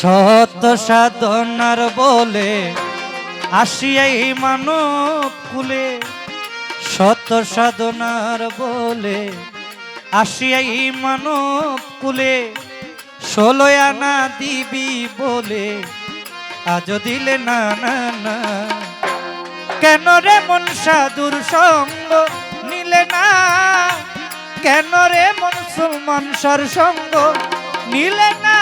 সত সাধনার বলে আসিয়াই মানব কুলে, সত সাধনার বলে আসিয়াই মানব কুলে, 16 আনা দিবি বলে আজ দিলে না না না। কেন রে মন সাধুর সঙ্গ নিলে না, কেন রে মন সুলমানসার সঙ্গ নিলে না।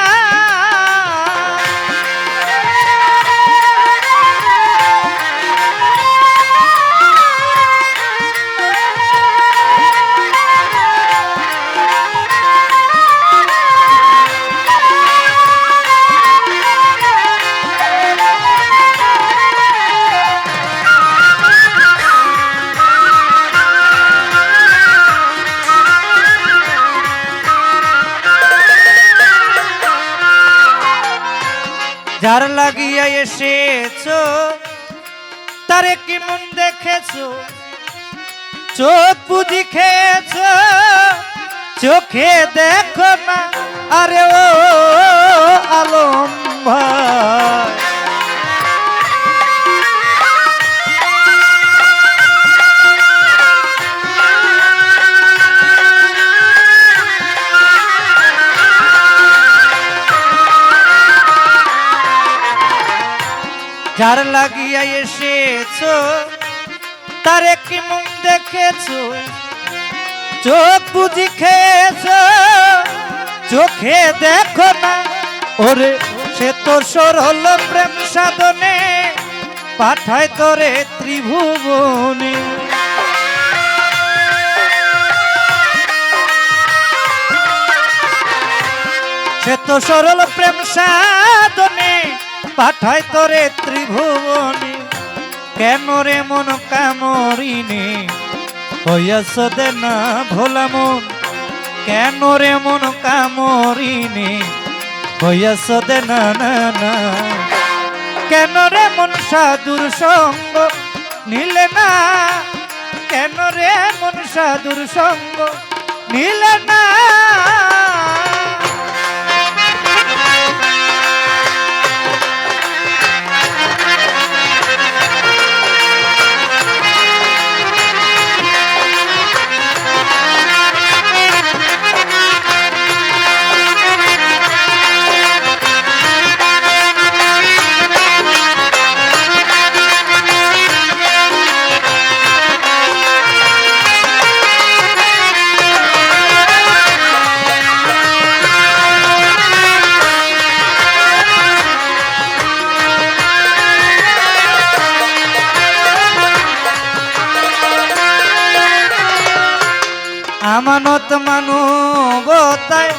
যার লাগিয়া এসেছো তারে কি মন দেখেছো, চোখ বুঝি খেয়েছো, চোখে দেখো না। আরে ও আলম ভাই, যার লাগিয়া এসেছো তারে কি মন দেখেছো, চোখ বুঝি খেয়েছো, চোখে দেখো না। ওরে সে তো সরল প্রেম সাধনে পাঠায় তোরে ত্রিভুবনে। সে তো সরল প্রেম সাধনে পাঠায় তোরে ত্রিভুবনে। কেন রে মন কামরিনে হইয়াছ দে না ভোলা মন, কেন রে মন কামরিনে হইয়াছ দে না না না। কেন রে মন সাধুর সঙ্গ নিলে না, কেন রে মন সাধুর সঙ্গ নিলে না। আমানত মানবতায়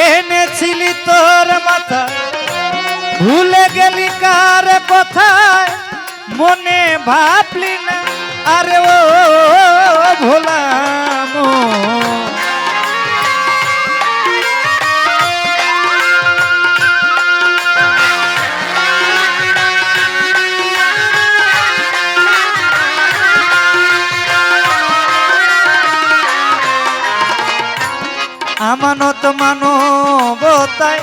এনেছিলি তোর মাথায়, ভুলে গেলি কার কথায় মনে ভাবলি না। আরে ও ভোলাম, আমানত মানবতায়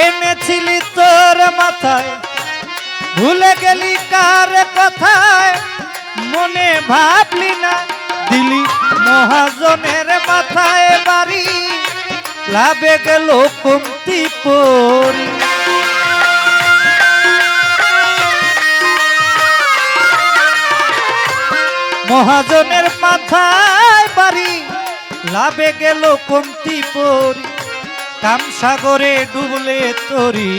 এনেছিলি তোর মাথায়, ভুলে গেলি কার কথায় মনে ভাবলি না। দিলি মহাজনের মাথায় বাড়ি, লাভে গেল কমতি পরি। মহাজনের মাথায় বাড়ি, লাভে গেল কমতি পরি। কামসাগরে ডুবলে তরি,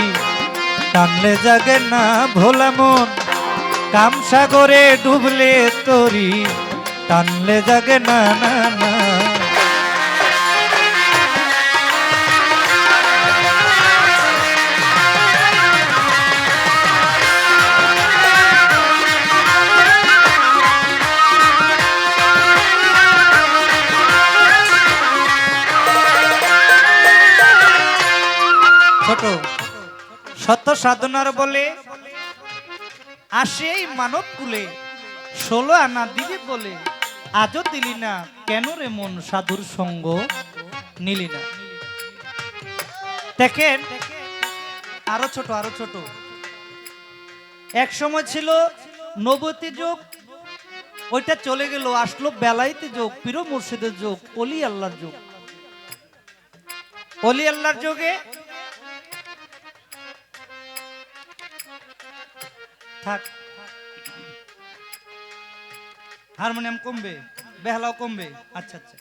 টানলে জাগে না ভোলা মন। কামসাগরে ডুবলে তরি, টানলে জাগে না না না। ছোট সত্য সাধনার বলে আসে মানব কুলে, 16 আনা দিবি বলে আজও দিলি না। কেন রে মন সাধুর সঙ্গ নিলি না। দেখেন আরো ছোট আরো ছোট। এক সময় ছিল নবতী যুগ, ওইটা চলে গেল, আসলো বেলায়েতি যুগ, পীর মুর্শিদের যুগ, ওলি আল্লাহর যুগ। ওলি আল্লাহর যুগে থাক, হারমোনিয়াম কমবে, বেহালাও কমবে। আচ্ছা আচ্ছা,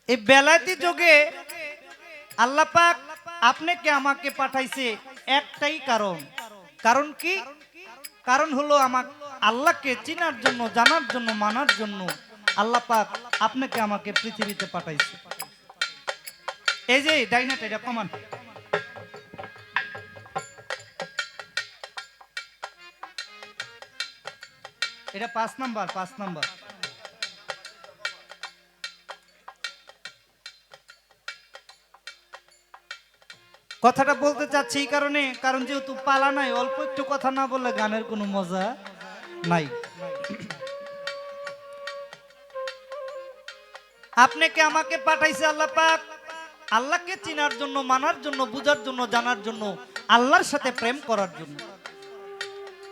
এই বেলায়েতি যুগে আল্লাহ পাক আপনাকে আমাকে পাঠাইছে একটাই কারণ। কারণ কি? কারণ হলো আমার আল্লাহকে চিনার জন্য, জানার জন্য, মানার জন্য আল্লাহ পাক আপনাকে আমাকে পৃথিবীতে পাঠাইছে। এই যে ডাইনাটা, এটা কমান, এটা 5 নাম্বার, 5 নাম্বার। কথাটা বলতে চাচ্ছি এই কারণে, কারণ যেহেতু পালা নাই, অল্প একটু কথা না বললে গানের কোনো মজা নাই। আপনাকে আমাকে পাঠাইছে আল্লাহ পাক আল্লাহকে চিনার জন্য, মানার জন্য, বুঝার জন্য, জানার জন্য, আল্লাহর সাথে প্রেম করার জন্য।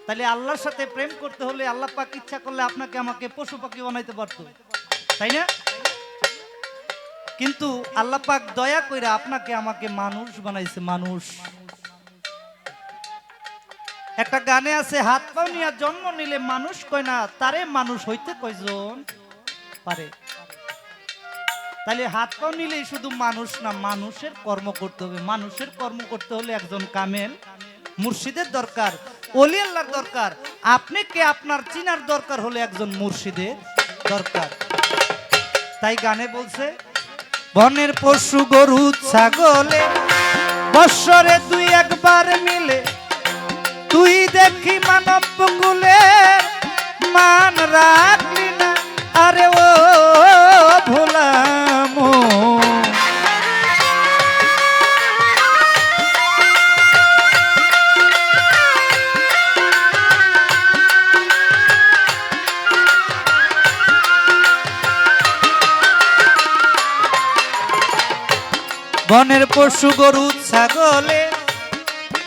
তাহলে আল্লাহর সাথে প্রেম করতে হলে আল্লাহ পাক ইচ্ছা করলে আপনাকে আমাকে পশু পাখি বানাইতে পারতো, তাই না? কিন্তু আল্লাহ পাক দয়া কইরা আপনাকে আমাকে মানুষ বানাইছে, মানুষ। একটা গানে আছে, হাত পাও নিয়া জন্ম নিলে মানুষ কয় না, তারে মানুষ হইতে কয়জন পারে। তাহলে হাত পাও নিলেই শুধু মানুষ না, মানুষের কর্ম করতে হবে। মানুষের কর্ম করতে হলে একজন কামেল মুর্শিদের দরকার, ওলি আল্লাহর দরকার। আপনাকে আপনার চিনার দরকার হলে একজন মুর্শিদের দরকার। তাই গানে বলছে, বনের পশু গরু ছাগলে বৎসরে 2-1 মিলে, তুই দেখি মানব কুলে মান রাখলি না, আরে ও ভোলাম। বনের পশু গরু ছাগলে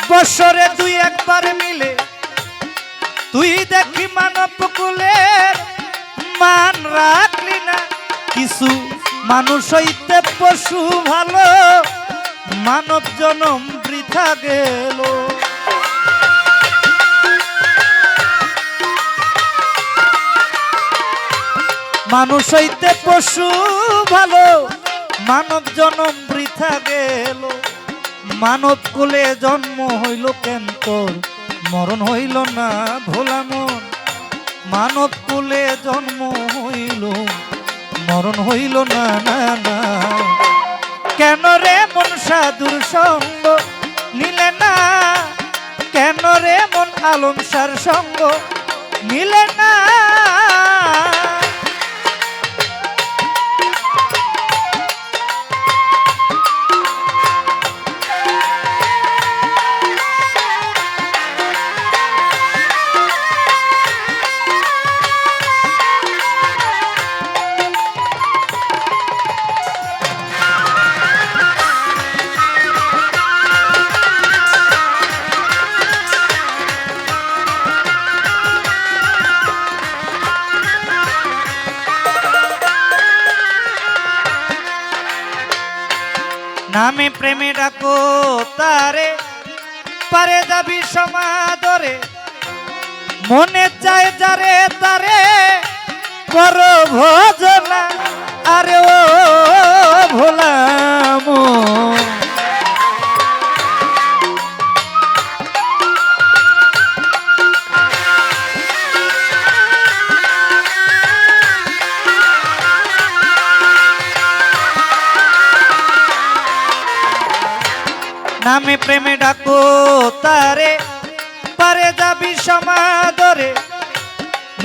বৎসরে 2-1 মিলে, তুই দেখি মানব কুলের মান রাখলি না। কিছু মানুষ হইতে পশু ভালো, মানব জনম বৃথা গেল। মানুষ হইতে পশু ভালো, মানব জনম বৃথা গেল। মানব কুলে জন্ম হইল কেন তোর মরণ হইল না ভোলা মন। মানব কুলে জন্ম হইল, মরণ হইল না, না না। কেন রে মন সাধুর সঙ্গ নিলে না, কেন রে মন আলম সার সঙ্গ নিলে না। নামে প্রেমে ডাকো তারে, পারে যাবি সমাদরে। মনে চায় যারে তারে করো ভজনা, আরে ও ভোলাম। নামে প্রেমে ডাকো তারে, পারে যাবি সমাদরে।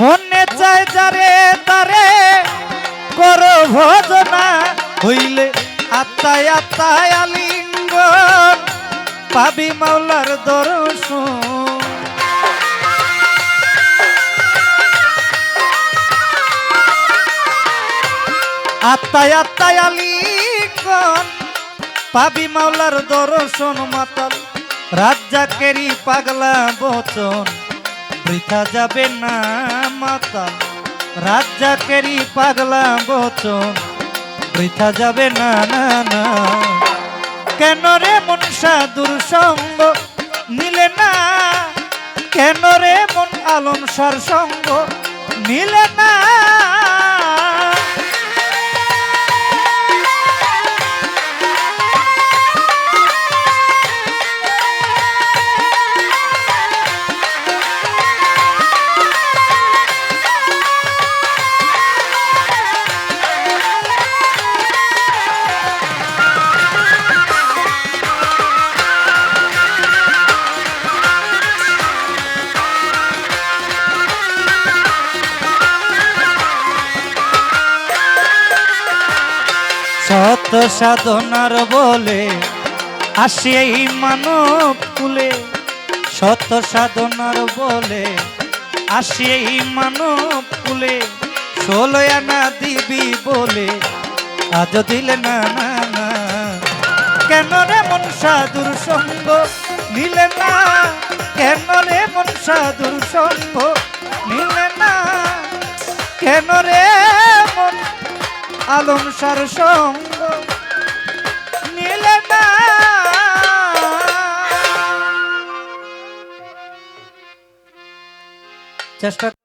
মনে চায় যারে তারে করো ভজনা, হইলে আত্মায় আত্মায় আলিঙ্গন পাবি মাওলার দর্শন। আত্মায় আত্মায় আলিঙ্গন পাবি মাওলার দর্শন মাতাল রাজ্জাকেরই পাগলা বচন বৃথা যাবে না মাতাল রাজ্জাকেরই পাগলা বচন বৃথা যাবে না না না কেন রে মন সাধুর সঙ্গ নিলে না কেন রে মন আলম সার সঙ্গ নিলে না শত সাধনার বলে আসি এই মানব কুলে শত সাধনার বলে আসি এই মানব কুলে 16 আনা দিবি বলে আজ দিলে না না না কেন রে মন সাধুর সঙ্গ নিলে না কেন রে মন সাধুর সঙ্গ নিলে না কেন রে মন আলম সার সঙ্গ নিলে না চেষ্টা